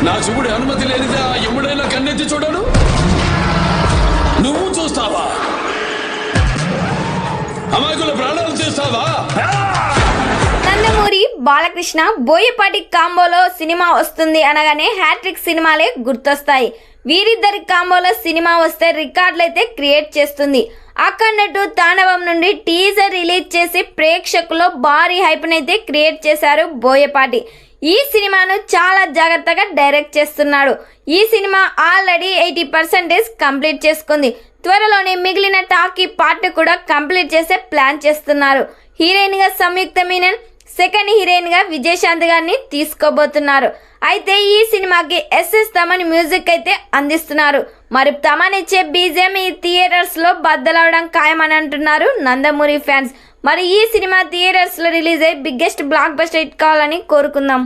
నా శివుడి అనుమతి లేనిదే ఆ యముడైనా కన్నెత్తి చూడడు. నువ్వు చూస్తావా? అమాయకుల ప్రాణాలు తీస్తావా? నందమూరి బాలకృష్ణ బోయపాటి కాంబోలో సినిమా వస్తుంది అనగానే హ్యాట్రిక్ సినిమాలే గుర్తొస్తాయి. వీరిద్దరి కాంబోలో సినిమా వస్తే రికార్డులైతే క్రియేట్ చేస్తుంది. అక్కడట్టు తాండవం నుండి టీజర్ రిలీజ్ చేసి ప్రేక్షకుల్లో భారీ హైప్నైతే క్రియేట్ చేశారు బోయపాటి. ఈ సినిమాను చాలా జాగ్రత్తగా డైరెక్ట్ చేస్తున్నాడు. ఈ సినిమా ఆల్రెడీ 80% కంప్లీట్ చేసుకుంది. త్వరలోనే మిగిలిన టాకీ పార్ట్ కూడా కంప్లీట్ చేసే ప్లాన్ చేస్తున్నారు. హీరోయిన్ గా సంయుక్త మీనన్, సెకండ్ హీరోయిన్ గా విజయశాంతి గారిని తీసుకోబోతున్నారు. అయితే ఈ సినిమాకి ఎస్ఎస్ తమన్ మ్యూజిక్ అయితే అందిస్తున్నారు. మరి తమన్ ఇచ్చే బీజిఎం ఈ థియేటర్స్ లో బద్దలవడం ఖాయమని అంటున్నారు నందమూరి ఫ్యాన్స్. మరి ఈ సినిమా థియేటర్స్ లో రిలీజ్ అయ్యి బిగ్గెస్ట్ బ్లాక్ బస్టర్ హిట్ కావాలని కోరుకుందాం.